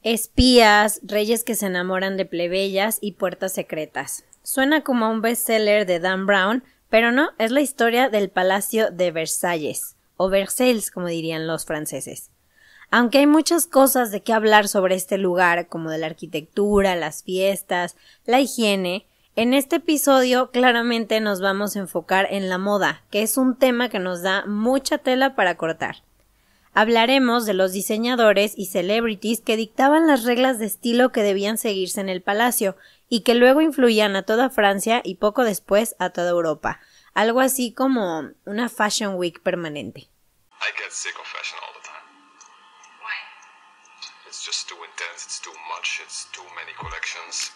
Espías, reyes que se enamoran de plebeyas y puertas secretas. Suena como a un bestseller de Dan Brown, pero no, es la historia del Palacio de Versalles, o Versailles, como dirían los franceses. Aunque hay muchas cosas de qué hablar sobre este lugar, como de la arquitectura, las fiestas, la higiene, en este episodio claramente nos vamos a enfocar en la moda, que es un tema que nos da mucha tela para cortar. Hablaremos de los diseñadores y celebrities que dictaban las reglas de estilo que debían seguirse en el palacio y que luego influían a toda Francia y poco después a toda Europa. Algo así como una Fashion Week permanente. I get sick of fashion all the time. Why? It's just too intense, it's too much, it's too many collections.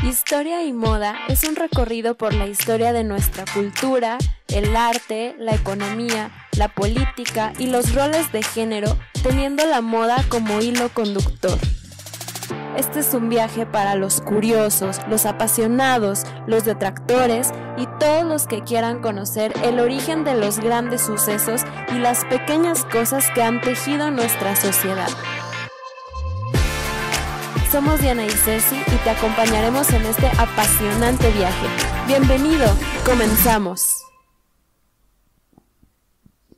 Historia y moda es un recorrido por la historia de nuestra cultura, el arte, la economía, la política y los roles de género, teniendo la moda como hilo conductor. Este es un viaje para los curiosos, los apasionados, los detractores y todos los que quieran conocer el origen de los grandes sucesos y las pequeñas cosas que han tejido nuestra sociedad. Somos Diana y Ceci y te acompañaremos en este apasionante viaje. ¡Bienvenido! ¡Comenzamos!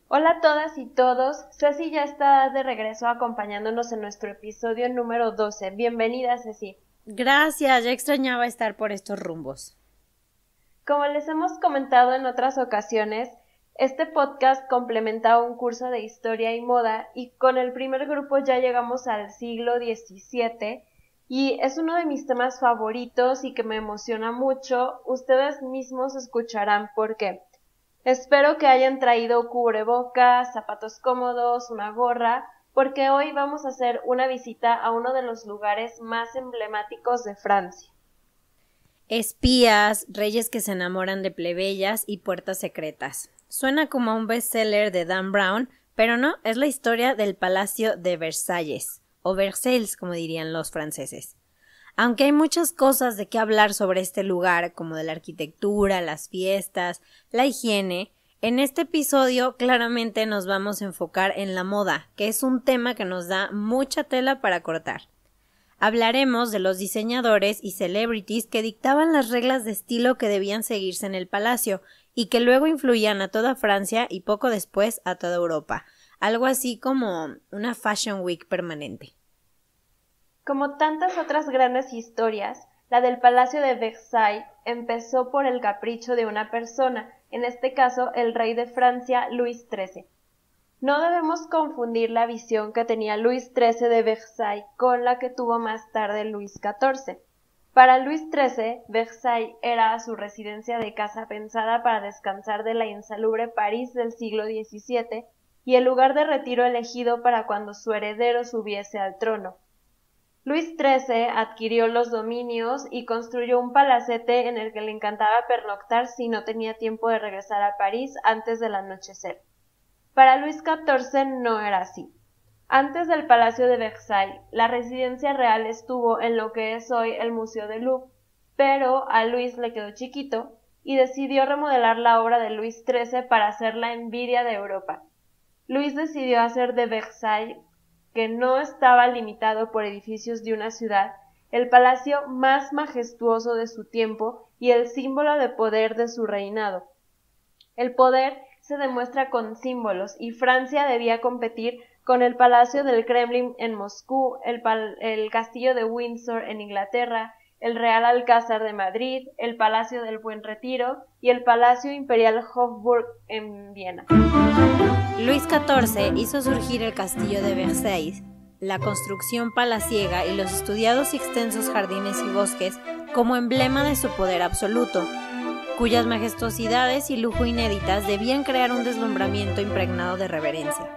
Hola a todas y todos, Ceci ya está de regreso acompañándonos en nuestro episodio número 12. Bienvenida, Ceci. Gracias, ya extrañaba estar por estos rumbos. Como les hemos comentado en otras ocasiones, este podcast complementa un curso de historia y moda y con el primer grupo ya llegamos al siglo XVII y es uno de mis temas favoritos y que me emociona mucho. Ustedes mismos escucharán por qué. Espero que hayan traído cubrebocas, zapatos cómodos, una gorra, porque hoy vamos a hacer una visita a uno de los lugares más emblemáticos de Francia. Espías, reyes que se enamoran de plebeyas y puertas secretas. Suena como a un bestseller de Dan Brown, pero no, es la historia del Palacio de Versalles, o Versailles, como dirían los franceses. Aunque hay muchas cosas de qué hablar sobre este lugar, como de la arquitectura, las fiestas, la higiene, en este episodio claramente nos vamos a enfocar en la moda, que es un tema que nos da mucha tela para cortar. Hablaremos de los diseñadores y celebrities que dictaban las reglas de estilo que debían seguirse en el palacio y que luego influían a toda Francia y poco después a toda Europa. Algo así como una Fashion Week permanente. Como tantas otras grandes historias, la del Palacio de Versailles empezó por el capricho de una persona, en este caso el rey de Francia, Luis XIII. No debemos confundir la visión que tenía Luis XIII de Versailles con la que tuvo más tarde Luis XIV. Para Luis XIII, Versailles era su residencia de casa pensada para descansar de la insalubre París del siglo XVII y el lugar de retiro elegido para cuando su heredero subiese al trono. Luis XIII adquirió los dominios y construyó un palacete en el que le encantaba pernoctar si no tenía tiempo de regresar a París antes del anochecer. Para Luis XIV no era así. Antes del Palacio de Versailles, la residencia real estuvo en lo que es hoy el Museo del Louvre, pero a Luis le quedó chiquito y decidió remodelar la obra de Luis XIII para hacer la envidia de Europa. Luis decidió hacer de Versailles, que no estaba limitado por edificios de una ciudad, el palacio más majestuoso de su tiempo y el símbolo de poder de su reinado. El poder se demuestra con símbolos y Francia debía competir con el Palacio del Kremlin en Moscú, el Castillo de Windsor en Inglaterra, el Real Alcázar de Madrid, el Palacio del Buen Retiro y el Palacio Imperial Hofburg en Viena. Luis XIV hizo surgir el castillo de Versailles, la construcción palaciega y los estudiados y extensos jardines y bosques como emblema de su poder absoluto, cuyas majestuosidades y lujo inéditas debían crear un deslumbramiento impregnado de reverencia.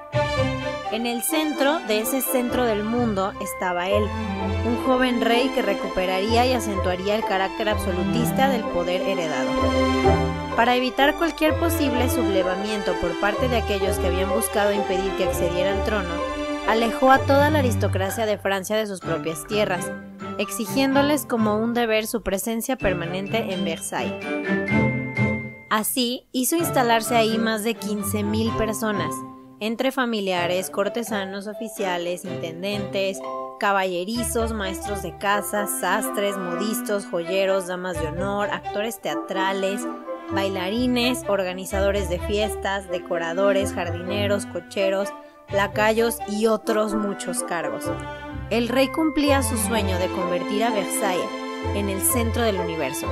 En el centro de ese centro del mundo estaba él, un joven rey que recuperaría y acentuaría el carácter absolutista del poder heredado. Para evitar cualquier posible sublevamiento por parte de aquellos que habían buscado impedir que accediera al trono, alejó a toda la aristocracia de Francia de sus propias tierras, exigiéndoles como un deber su presencia permanente en Versailles. Así, hizo instalarse ahí más de 15,000 personas, entre familiares, cortesanos, oficiales, intendentes, caballerizos, maestros de casa, sastres, modistos, joyeros, damas de honor, actores teatrales, bailarines, organizadores de fiestas, decoradores, jardineros, cocheros, lacayos y otros muchos cargos. El rey cumplía su sueño de convertir a Versalles en el centro del universo.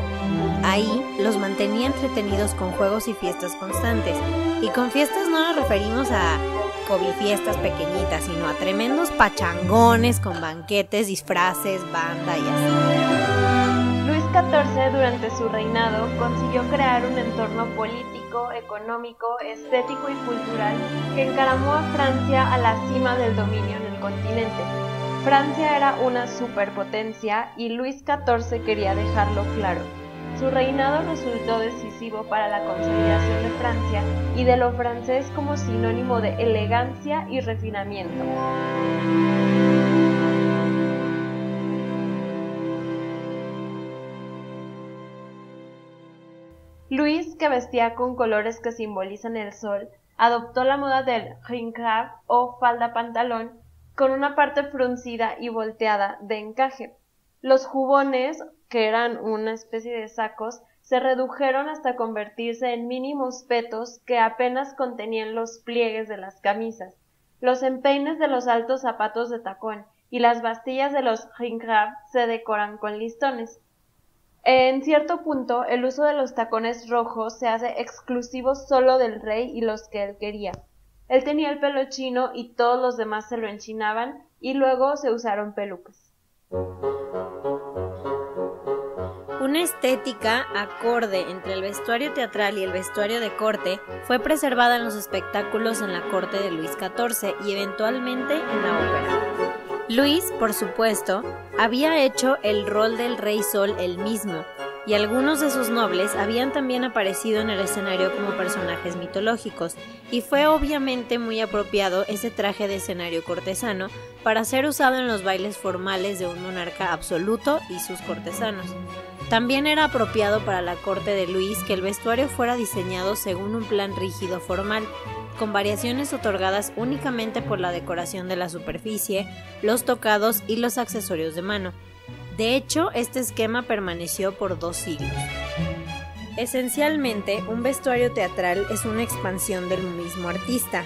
Ahí los mantenía entretenidos con juegos y fiestas constantes. Y con fiestas no nos referimos a cobifiestas pequeñitas, sino a tremendos pachangones con banquetes, disfraces, banda y así. Luis XIV durante su reinado consiguió crear un entorno político, económico, estético y cultural que encaramó a Francia a la cima del dominio en el continente. Francia era una superpotencia y Luis XIV quería dejarlo claro. Su reinado resultó decisivo para la consolidación de Francia y de lo francés como sinónimo de elegancia y refinamiento. Luis, que vestía con colores que simbolizan el sol, adoptó la moda del rincraft o falda pantalón con una parte fruncida y volteada de encaje. Los jubones, que eran una especie de sacos, se redujeron hasta convertirse en mínimos petos que apenas contenían los pliegues de las camisas. Los empeines de los altos zapatos de tacón y las bastillas de los rincraft se decoran con listones. En cierto punto, el uso de los tacones rojos se hace exclusivo solo del rey y los que él quería. Él tenía el pelo chino y todos los demás se lo enchinaban, y luego se usaron pelucas. Una estética acorde entre el vestuario teatral y el vestuario de corte fue preservada en los espectáculos en la corte de Luis XIV y eventualmente en la ópera. Luis, por supuesto, había hecho el rol del Rey Sol él mismo, y algunos de sus nobles habían también aparecido en el escenario como personajes mitológicos, y fue obviamente muy apropiado ese traje de escenario cortesano para ser usado en los bailes formales de un monarca absoluto y sus cortesanos. También era apropiado para la corte de Luis que el vestuario fuera diseñado según un plan rígido formal, con variaciones otorgadas únicamente por la decoración de la superficie, los tocados y los accesorios de mano. De hecho, este esquema permaneció por 2 siglos. Esencialmente, un vestuario teatral es una expansión del mismo artista,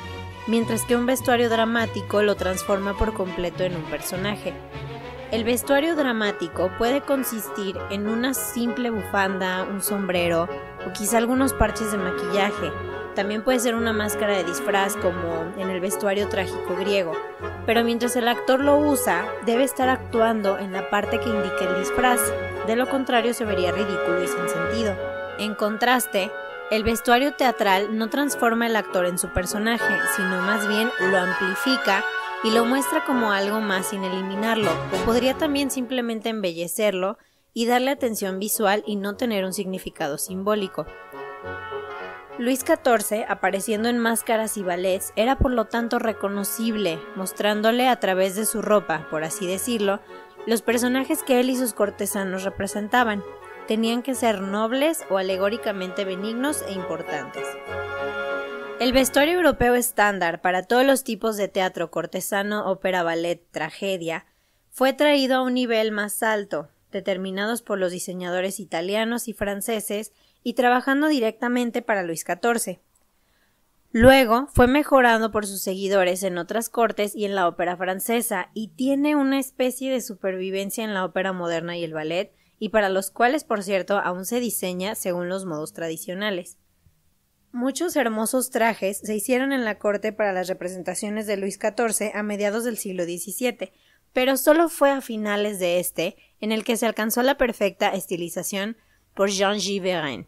mientras que un vestuario dramático lo transforma por completo en un personaje. El vestuario dramático puede consistir en una simple bufanda, un sombrero o quizá algunos parches de maquillaje. También puede ser una máscara de disfraz como en el vestuario trágico griego, pero mientras el actor lo usa, debe estar actuando en la parte que indique el disfraz, de lo contrario se vería ridículo y sin sentido. En contraste, el vestuario teatral no transforma al actor en su personaje, sino más bien lo amplifica y lo muestra como algo más sin eliminarlo, o podría también simplemente embellecerlo y darle atención visual y no tener un significado simbólico. Luis XIV, apareciendo en máscaras y ballets, era por lo tanto reconocible, mostrándole a través de su ropa, por así decirlo, los personajes que él y sus cortesanos representaban. Tenían que ser nobles o alegóricamente benignos e importantes. El vestuario europeo estándar para todos los tipos de teatro cortesano, ópera, ballet, tragedia, fue traído a un nivel más alto, determinados por los diseñadores italianos y franceses y trabajando directamente para Luis XIV. Luego fue mejorado por sus seguidores en otras cortes y en la ópera francesa, y tiene una especie de supervivencia en la ópera moderna y el ballet, y para los cuales, por cierto, aún se diseña según los modos tradicionales. Muchos hermosos trajes se hicieron en la corte para las representaciones de Luis XIV a mediados del siglo XVII, pero solo fue a finales de este en el que se alcanzó la perfecta estilización por Jean-Gy Vergne.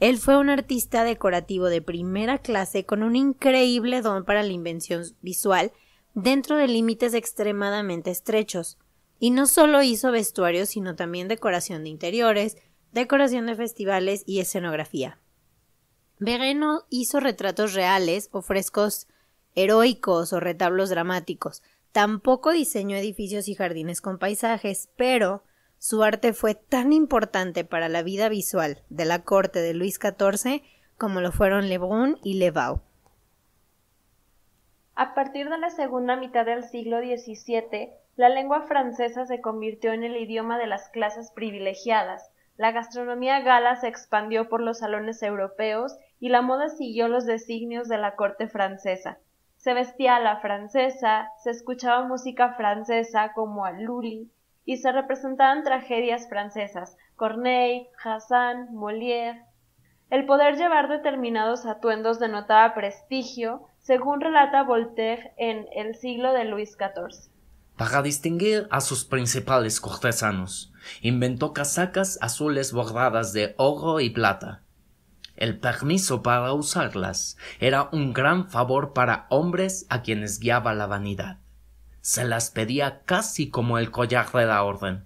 Él fue un artista decorativo de primera clase con un increíble don para la invención visual dentro de límites extremadamente estrechos, y no solo hizo vestuarios sino también decoración de interiores, decoración de festivales y escenografía. Vergne hizo retratos reales o frescos heroicos o retablos dramáticos. Tampoco diseñó edificios y jardines con paisajes, pero Su arte fue tan importante para la vida visual de la corte de Luis XIV como lo fueron Le Brun y Le Vau. A partir de la segunda mitad del siglo XVII, la lengua francesa se convirtió en el idioma de las clases privilegiadas, la gastronomía gala se expandió por los salones europeos y la moda siguió los designios de la corte francesa. Se vestía a la francesa, se escuchaba música francesa como a Lully, y se representaban tragedias francesas, Corneille, Rassan, Molière. El poder llevar determinados atuendos denotaba prestigio, según relata Voltaire en El siglo de Luis XIV. Para distinguir a sus principales cortesanos, inventó casacas azules bordadas de oro y plata. El permiso para usarlas era un gran favor para hombres a quienes guiaba la vanidad. Se las pedía casi como el collar de la orden.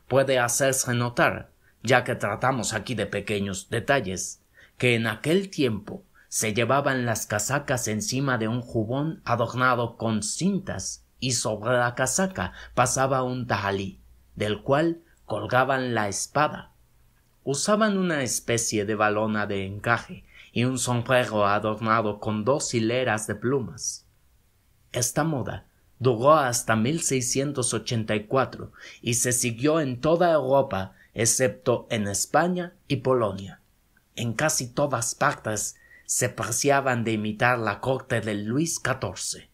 Puede hacerse notar, ya que tratamos aquí de pequeños detalles, que en aquel tiempo se llevaban las casacas encima de un jubón adornado con cintas y sobre la casaca pasaba un tahalí, del cual colgaban la espada. Usaban una especie de valona de encaje y un sombrero adornado con 2 hileras de plumas. Esta moda duró hasta 1684 y se siguió en toda Europa excepto en España y Polonia. En casi todas partes se preciaban de imitar la corte de Luis XIV.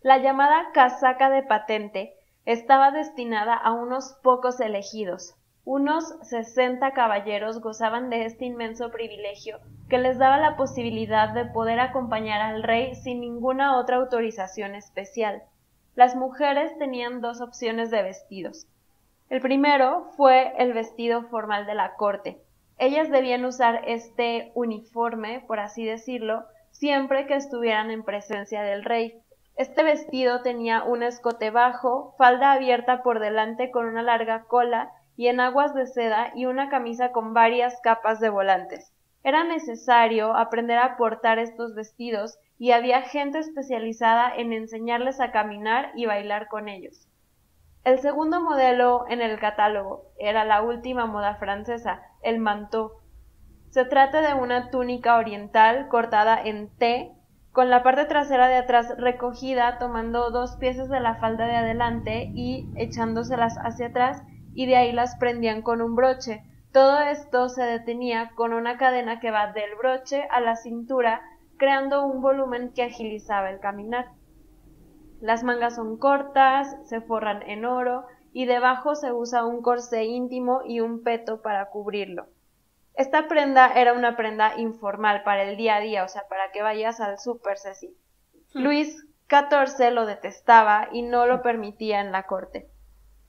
La llamada casaca de patente estaba destinada a unos pocos elegidos. Unos 60 caballeros gozaban de este inmenso privilegio que les daba la posibilidad de poder acompañar al rey sin ninguna otra autorización especial. Las mujeres tenían 2 opciones de vestidos. El primero fue el vestido formal de la corte. Ellas debían usar este uniforme, por así decirlo, siempre que estuvieran en presencia del rey. Este vestido tenía un escote bajo, falda abierta por delante con una larga cola y enaguas de seda y una camisa con varias capas de volantes. Era necesario aprender a portar estos vestidos y había gente especializada en enseñarles a caminar y bailar con ellos. El segundo modelo en el catálogo era la última moda francesa, el manteau. Se trata de una túnica oriental cortada en T, con la parte trasera de atrás recogida, tomando 2 piezas de la falda de adelante y echándoselas hacia atrás, y de ahí las prendían con un broche. Todo esto se detenía con una cadena que va del broche a la cintura, creando un volumen que agilizaba el caminar. Las mangas son cortas, se forran en oro, y debajo se usa un corsé íntimo y un peto para cubrirlo. Esta prenda era una prenda informal para el día a día, o sea, para que vayas al súper, Ceci. Luis XIV lo detestaba y no lo permitía en la corte.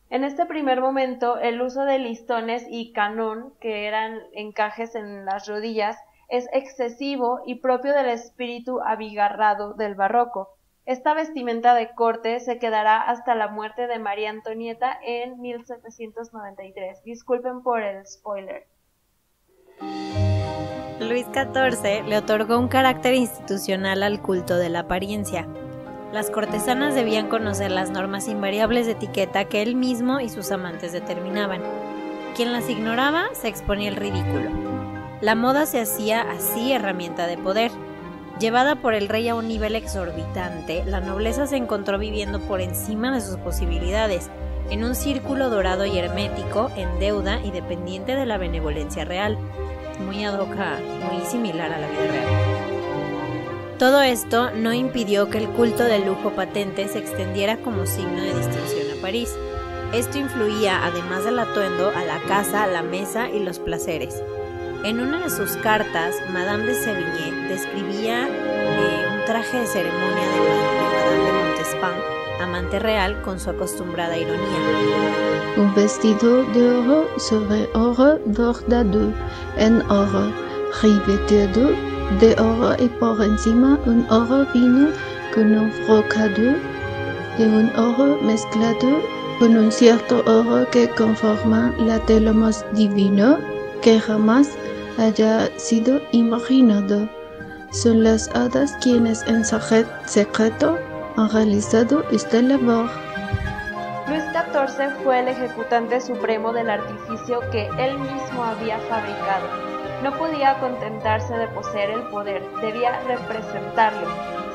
En este primer momento, el uso de listones y canón, que eran encajes en las rodillas, es excesivo y propio del espíritu abigarrado del barroco. Esta vestimenta de corte se quedará hasta la muerte de María Antonieta en 1793. Disculpen por el spoiler. Luis XIV le otorgó un carácter institucional al culto de la apariencia. Las cortesanas debían conocer las normas invariables de etiqueta que él mismo y sus amantes determinaban. Quien las ignoraba se exponía al ridículo. La moda se hacía así herramienta de poder. Llevada por el rey a un nivel exorbitante, la nobleza se encontró viviendo por encima de sus posibilidades, en un círculo dorado y hermético, en deuda y dependiente de la benevolencia real. Muy ad hoc, muy similar a la vida real. Todo esto no impidió que el culto del lujo patente se extendiera como signo de distinción a París. Esto influía, además del atuendo, a la casa, la mesa y los placeres. En una de sus cartas, Madame de Sévigné describía un traje de ceremonia de Madame de Montespan, amante real, con su acostumbrada ironía. Un vestido de oro sobre oro bordado en oro, revestido de oro y por encima un oro fino con un brocado de un oro mezclado con un cierto oro que conforma la tela más divina que jamás haya sido imaginado. Son las hadas quienes en secreto han realizado esta labor. Luis XIV XIV fue el ejecutante supremo del artificio que él mismo había fabricado. No podía contentarse de poseer el poder, debía representarlo.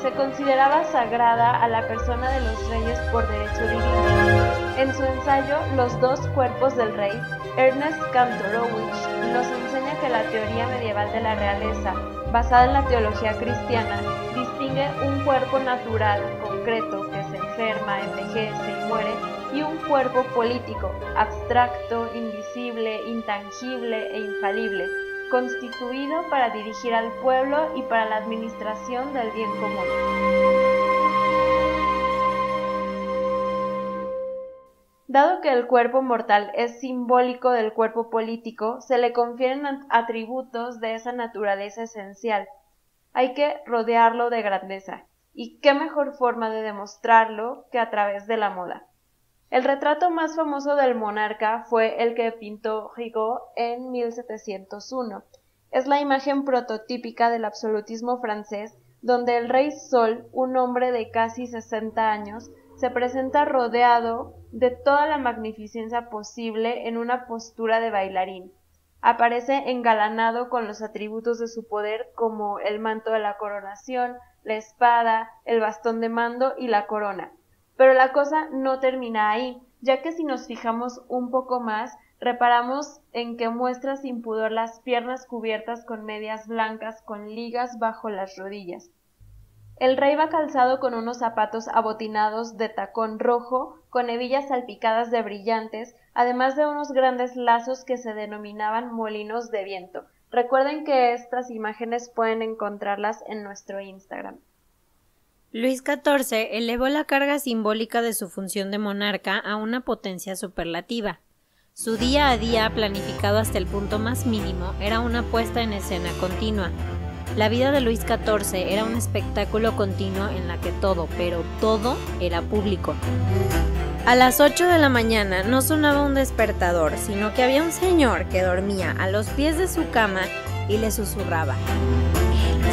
Se consideraba sagrada a la persona de los reyes por derecho divino. En su ensayo Los dos cuerpos del rey, Ernest Kantorowicz nos enseña que la teoría medieval de la realeza, basada en la teología cristiana, distingue un cuerpo natural, concreto, que se enferma, envejece y muere, y un cuerpo político, abstracto, invisible, intangible e infalible, constituido para dirigir al pueblo y para la administración del bien común. Dado que el cuerpo mortal es simbólico del cuerpo político, se le confieren atributos de esa naturaleza esencial. Hay que rodearlo de grandeza, y qué mejor forma de demostrarlo que a través de la moda. El retrato más famoso del monarca fue el que pintó Rigaud en 1701. Es la imagen prototípica del absolutismo francés, donde el rey Sol, un hombre de casi 60 años, se presenta rodeado de toda la magnificencia posible en una postura de bailarín. Aparece engalanado con los atributos de su poder como el manto de la coronación, la espada, el bastón de mando y la corona. Pero la cosa no termina ahí, ya que si nos fijamos un poco más, reparamos en que muestra sin pudor las piernas cubiertas con medias blancas con ligas bajo las rodillas. El rey va calzado con unos zapatos abotinados de tacón rojo, con hebillas salpicadas de brillantes, además de unos grandes lazos que se denominaban molinos de viento. Recuerden que estas imágenes pueden encontrarlas en nuestro Instagram. Luis XIV elevó la carga simbólica de su función de monarca a una potencia superlativa. Su día a día, planificado hasta el punto más mínimo, era una puesta en escena continua. La vida de Luis XIV era un espectáculo continuo en la que todo, pero todo, era público. A las 8 de la mañana no sonaba un despertador, sino que había un señor que dormía a los pies de su cama y le susurraba: Luisito,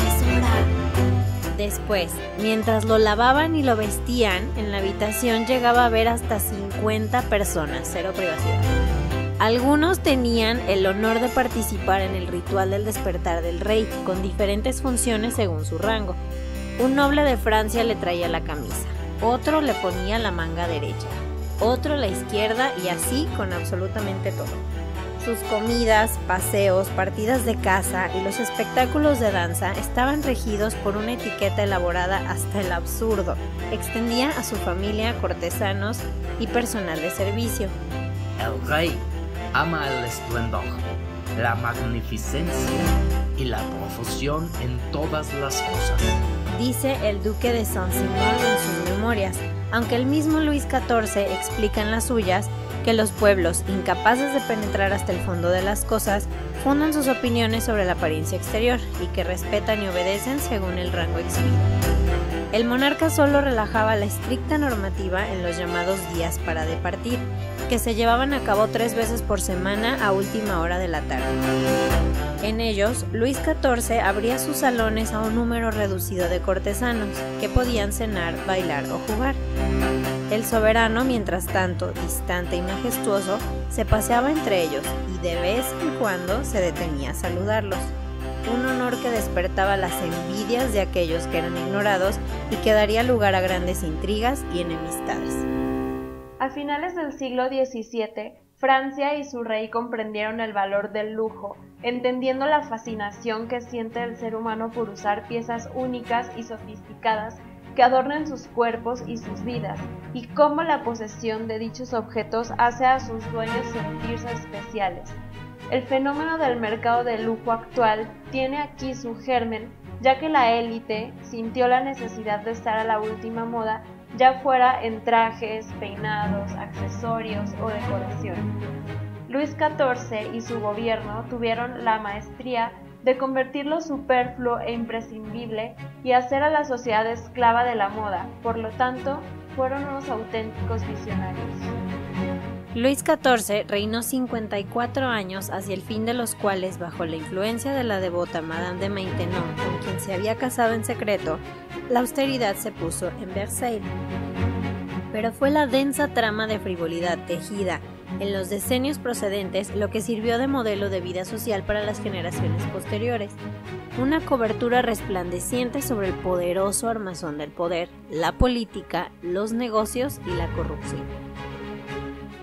es hora. Después, mientras lo lavaban y lo vestían, en la habitación llegaba a haber hasta 50 personas, cero privacidad. Algunos tenían el honor de participar en el ritual del despertar del rey, con diferentes funciones según su rango. Un noble de Francia le traía la camisa, otro le ponía la manga derecha, otro la izquierda y así con absolutamente todo. Sus comidas, paseos, partidas de caza y los espectáculos de danza estaban regidos por una etiqueta elaborada hasta el absurdo. Extendía a su familia, cortesanos y personal de servicio. El rey ama el esplendor, la magnificencia y la profusión en todas las cosas, dice el duque de Saint-Simon en sus memorias, aunque el mismo Luis XIV explica en las suyas que los pueblos, incapaces de penetrar hasta el fondo de las cosas, fundan sus opiniones sobre la apariencia exterior y que respetan y obedecen según el rango exhibido. El monarca solo relajaba la estricta normativa en los llamados días para departir, que se llevaban a cabo 3 veces por semana a última hora de la tarde. En ellos, Luis XIV abría sus salones a un número reducido de cortesanos, que podían cenar, bailar o jugar. El soberano, mientras tanto, distante y majestuoso, se paseaba entre ellos y de vez en cuando se detenía a saludarlos. Un honor que despertaba las envidias de aquellos que eran ignorados y que daría lugar a grandes intrigas y enemistades. A finales del siglo XVII, Francia y su rey comprendieron el valor del lujo, entendiendo la fascinación que siente el ser humano por usar piezas únicas y sofisticadas que adornen sus cuerpos y sus vidas, y cómo la posesión de dichos objetos hace a sus dueños sentirse especiales. El fenómeno del mercado de lujo actual tiene aquí su germen, ya que la élite sintió la necesidad de estar a la última moda, ya fuera en trajes, peinados, accesorios o decoración. Luis XIV y su gobierno tuvieron la maestría de convertir lo superfluo e imprescindible y hacer a la sociedad esclava de la moda, por lo tanto, fueron unos auténticos visionarios. Luis XIV reinó 54 años, hacia el fin de los cuales, bajo la influencia de la devota Madame de Maintenon, con quien se había casado en secreto, la austeridad se puso en Versailles. pero fue la densa trama de frivolidad tejida en los decenios procedentes lo que sirvió de modelo de vida social para las generaciones posteriores. Una cobertura resplandeciente sobre el poderoso armazón del poder, la política, los negocios y la corrupción.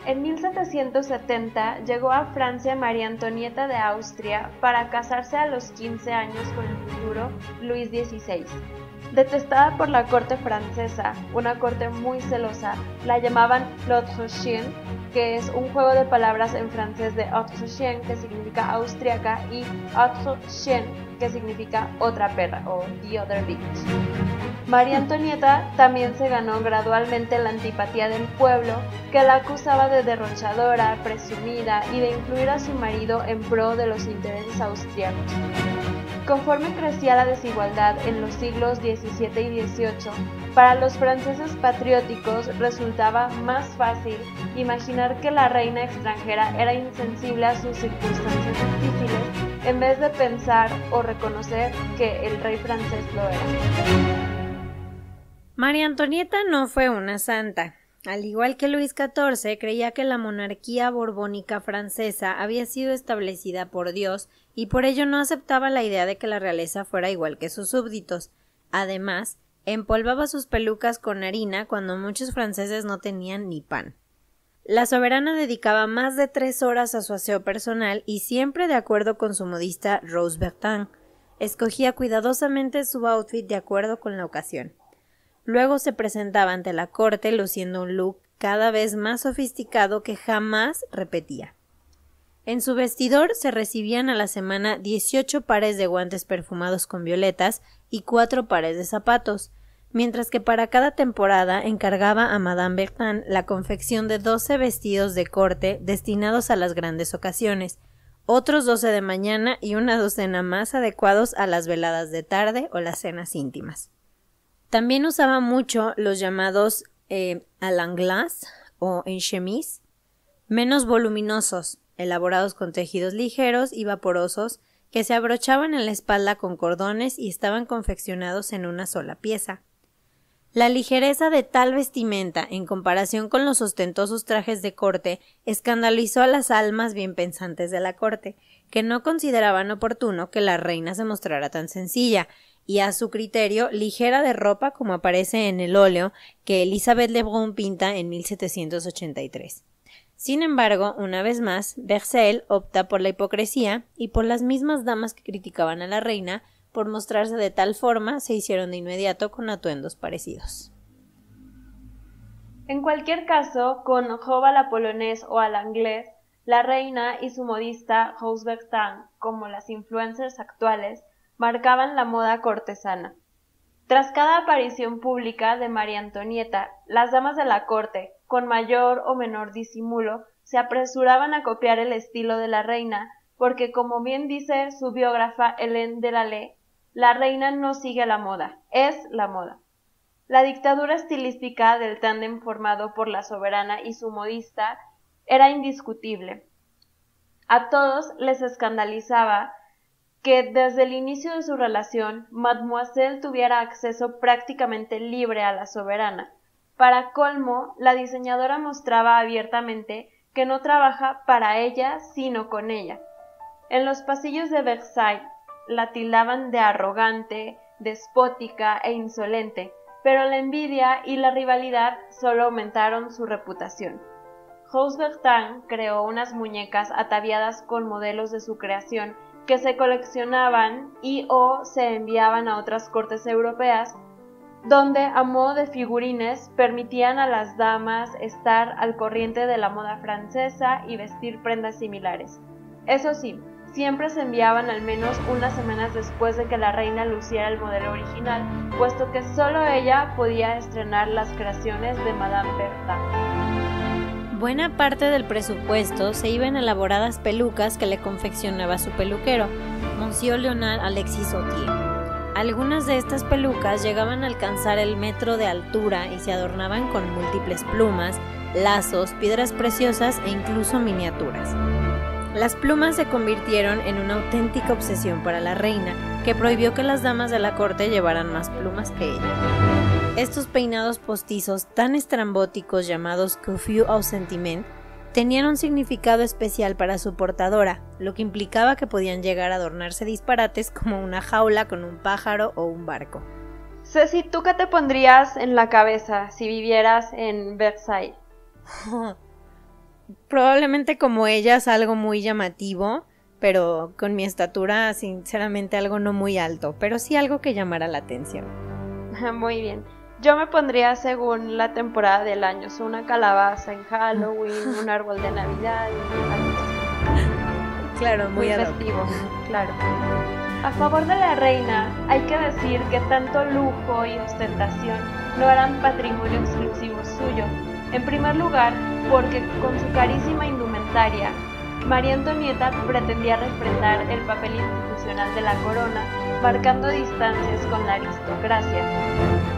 En 1770 llegó a Francia María Antonieta de Austria para casarse a los 15 años con el futuro Luis XVI. Detestada por la corte francesa, una corte muy celosa, la llamaban l'autre chien, que es un juego de palabras en francés de autre chien, que significa austriaca, y autre chien, que significa otra perra, o the other bitch. María Antonieta también se ganó gradualmente la antipatía del pueblo, que la acusaba de derrochadora, presumida y de influir a su marido en pro de los intereses austriacos. Conforme crecía la desigualdad en los siglos XVII y XVIII, para los franceses patrióticos resultaba más fácil imaginar que la reina extranjera era insensible a sus circunstancias difíciles, en vez de pensar o reconocer que el rey francés lo era. María Antonieta no fue una santa. Al igual que Luis XIV, creía que la monarquía borbónica francesa había sido establecida por Dios y por ello no aceptaba la idea de que la realeza fuera igual que sus súbditos. Además, empolvaba sus pelucas con harina cuando muchos franceses no tenían ni pan. La soberana dedicaba más de 3 horas a su aseo personal y siempre de acuerdo con su modista Rose Bertin. Escogía cuidadosamente su outfit de acuerdo con la ocasión. Luego se presentaba ante la corte luciendo un look cada vez más sofisticado que jamás repetía. En su vestidor se recibían a la semana 18 pares de guantes perfumados con violetas y 4 pares de zapatos, mientras que para cada temporada encargaba a Madame Bertin la confección de 12 vestidos de corte destinados a las grandes ocasiones, otros 12 de mañana y una docena más adecuados a las veladas de tarde o las cenas íntimas. También usaba mucho los llamados à l'anglaise o en chemise, menos voluminosos, elaborados con tejidos ligeros y vaporosos que se abrochaban en la espalda con cordones y estaban confeccionados en una sola pieza. La ligereza de tal vestimenta, en comparación con los ostentosos trajes de corte, escandalizó a las almas bien pensantes de la corte, que no consideraban oportuno que la reina se mostrara tan sencilla, y a su criterio ligera de ropa como aparece en el óleo que Elisabeth Lebrun pinta en 1783. Sin embargo, una vez más, Bercel opta por la hipocresía y por las mismas damas que criticaban a la reina por mostrarse de tal forma se hicieron de inmediato con atuendos parecidos. En cualquier caso, con robe à la polonaise o à l'anglaise, la reina y su modista Rose Bertin, como las influencers actuales, marcaban la moda cortesana. Tras cada aparición pública de María Antonieta, las damas de la corte, con mayor o menor disimulo, se apresuraban a copiar el estilo de la reina, porque como bien dice su biógrafa Hélène Delalleux, la reina no sigue la moda, es la moda. La dictadura estilística del tándem formado por la soberana y su modista era indiscutible. A todos les escandalizaba que desde el inicio de su relación, Mademoiselle tuviera acceso prácticamente libre a la soberana. Para colmo, la diseñadora mostraba abiertamente que no trabaja para ella, sino con ella. En los pasillos de Versailles la tildaban de arrogante, despótica e insolente, pero la envidia y la rivalidad solo aumentaron su reputación. Rose Bertin creó unas muñecas ataviadas con modelos de su creación que se coleccionaban y o se enviaban a otras cortes europeas, donde a modo de figurines permitían a las damas estar al corriente de la moda francesa y vestir prendas similares. Eso sí, siempre se enviaban al menos unas semanas después de que la reina luciera el modelo original, puesto que solo ella podía estrenar las creaciones de Madame Bertin. Buena parte del presupuesto se iba en elaboradas pelucas que le confeccionaba su peluquero, Monsieur Léonard Alexis Sautier. Algunas de estas pelucas llegaban a alcanzar el metro de altura y se adornaban con múltiples plumas, lazos, piedras preciosas e incluso miniaturas. Las plumas se convirtieron en una auténtica obsesión para la reina, que prohibió que las damas de la corte llevaran más plumas que ella. Estos peinados postizos tan estrambóticos llamados coiffure au sentiment tenían un significado especial para su portadora, lo que implicaba que podían llegar a adornarse disparates como una jaula con un pájaro o un barco. Ceci, ¿tú qué te pondrías en la cabeza si vivieras en Versailles? Probablemente como ellas algo muy llamativo, pero con mi estatura sinceramente algo no muy alto, pero sí algo que llamara la atención. Muy bien. Yo me pondría según la temporada del año, o sea, una calabaza en Halloween, un árbol de Navidad, algo así. Claro, muy festivo, claro. A favor de la reina, hay que decir que tanto lujo y ostentación no eran patrimonio exclusivo suyo. En primer lugar, porque con su carísima indumentaria, María Antonieta pretendía refrendar el papel institucional de la corona, marcando distancias con la aristocracia.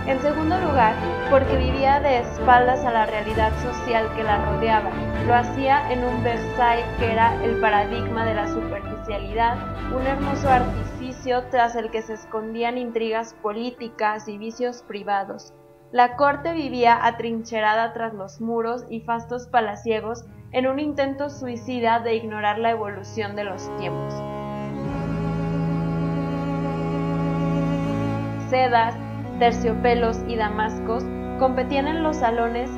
En segundo lugar, porque vivía de espaldas a la realidad social que la rodeaba. Lo hacía en un Versailles que era el paradigma de la superficialidad, un hermoso artificio tras el que se escondían intrigas políticas y vicios privados. La corte vivía atrincherada tras los muros y fastos palaciegos en un intento suicida de ignorar la evolución de los tiempos. Sedas, terciopelos y damascos competían en los salones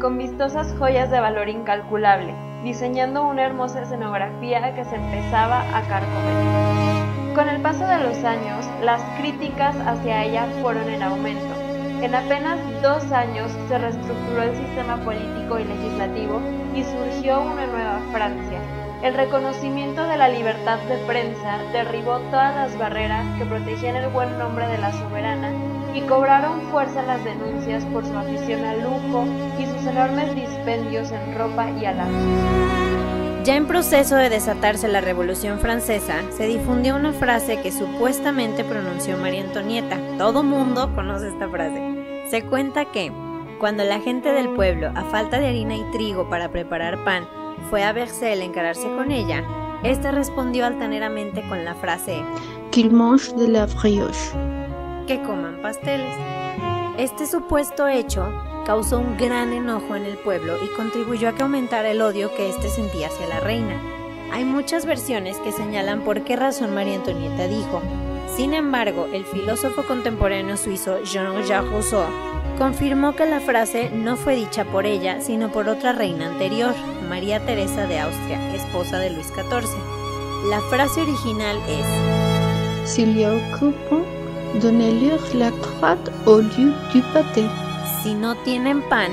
con vistosas joyas de valor incalculable, diseñando una hermosa escenografía que se empezaba a carcomer. Con el paso de los años, las críticas hacia ella fueron en aumento. En apenas 2 años se reestructuró el sistema político y legislativo y surgió una nueva Francia. El reconocimiento de la libertad de prensa derribó todas las barreras que protegían el buen nombre de la soberana y cobraron fuerza las denuncias por su afición al lujo y sus enormes dispendios en ropa y alhajas. Ya en proceso de desatarse la Revolución Francesa, se difundió una frase que supuestamente pronunció María Antonieta. Todo mundo conoce esta frase. Se cuenta que, cuando la gente del pueblo, a falta de harina y trigo para preparar pan, fue a Versailles a encararse con ella, ésta respondió altaneramente con la frase Qu'il mange de la brioche. que coman pasteles. Este supuesto hecho causó un gran enojo en el pueblo y contribuyó a que aumentara el odio que éste sentía hacia la reina. Hay muchas versiones que señalan por qué razón María Antonieta dijo. Sin embargo, el filósofo contemporáneo suizo Jean-Jacques Rousseau confirmó que la frase no fue dicha por ella, sino por otra reina anterior, María Teresa de Austria, esposa de Luis XIV. La frase original es: S'il y a un coupon, donnez-leur la crotte au lieu du pâté. Si no tienen pan,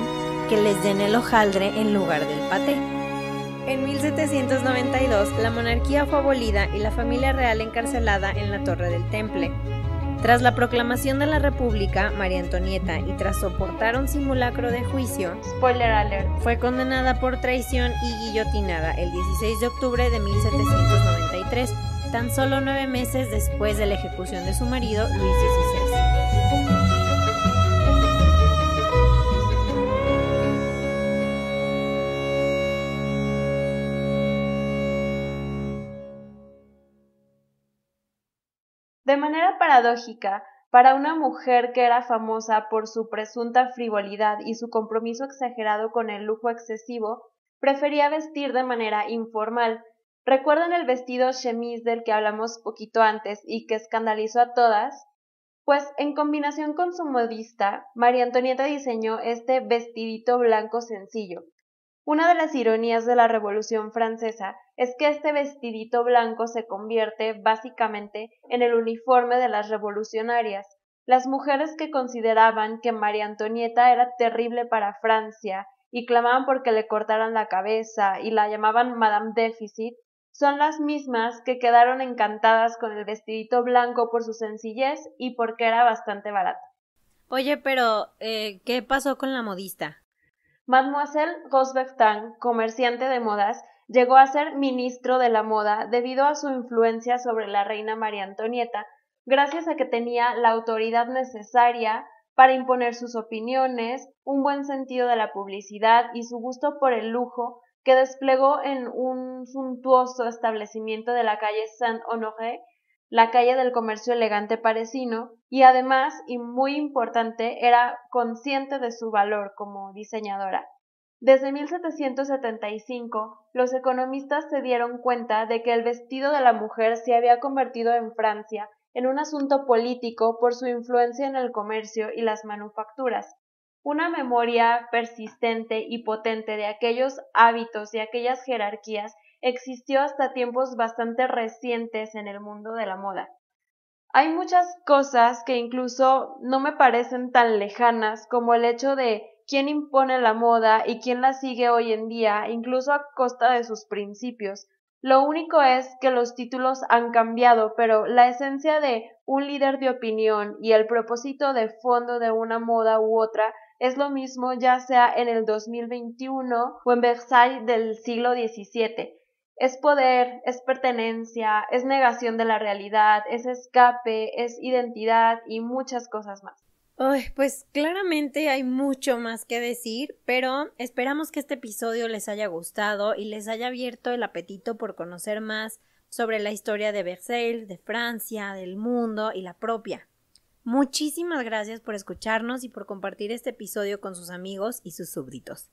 que les den el hojaldre en lugar del paté. En 1792, la monarquía fue abolida y la familia real encarcelada en la Torre del Temple. Tras la proclamación de la República, María Antonieta, y tras soportar un simulacro de juicio, Spoiler alert, fue condenada por traición y guillotinada el 16 de octubre de 1793, tan solo 9 meses después de la ejecución de su marido, Luis XVI. De manera paradójica, para una mujer que era famosa por su presunta frivolidad y su compromiso exagerado con el lujo excesivo, prefería vestir de manera informal. ¿Recuerdan el vestido chemise del que hablamos poquito antes y que escandalizó a todas? Pues en combinación con su modista, María Antonieta diseñó este vestidito blanco sencillo. Una de las ironías de la Revolución Francesa es que este vestidito blanco se convierte básicamente en el uniforme de las revolucionarias. Las mujeres que consideraban que María Antonieta era terrible para Francia y clamaban porque le cortaran la cabeza y la llamaban Madame Déficit, son las mismas que quedaron encantadas con el vestidito blanco por su sencillez y porque era bastante barato. Oye, pero ¿qué pasó con la modista? Mademoiselle Rosbertin, comerciante de modas, llegó a ser ministro de la moda debido a su influencia sobre la reina María Antonieta, gracias a que tenía la autoridad necesaria para imponer sus opiniones, un buen sentido de la publicidad y su gusto por el lujo que desplegó en un suntuoso establecimiento de la calle Saint-Honoré la calle del comercio elegante parisino, y además, y muy importante, era consciente de su valor como diseñadora. Desde 1775, los economistas se dieron cuenta de que el vestido de la mujer se había convertido en Francia en un asunto político por su influencia en el comercio y las manufacturas. Una memoria persistente y potente de aquellos hábitos y aquellas jerarquías existió hasta tiempos bastante recientes en el mundo de la moda. Hay muchas cosas que incluso no me parecen tan lejanas como el hecho de quién impone la moda y quién la sigue hoy en día, incluso a costa de sus principios. Lo único es que los títulos han cambiado, pero la esencia de un líder de opinión y el propósito de fondo de una moda u otra es lo mismo, ya sea en el 2021 o en Versailles del siglo XVII. Es poder, es pertenencia, es negación de la realidad, es escape, es identidad y muchas cosas más. Pues claramente hay mucho más que decir, pero esperamos que este episodio les haya gustado y les haya abierto el apetito por conocer más sobre la historia de Versailles, de Francia, del mundo y la propia. Muchísimas gracias por escucharnos y por compartir este episodio con sus amigos y sus súbditos.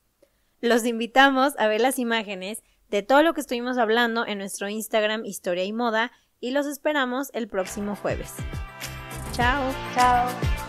Los invitamos a ver las imágenes de todo lo que estuvimos hablando en nuestro Instagram Historia y Moda y los esperamos el próximo jueves. ¡Chao! ¡Chao!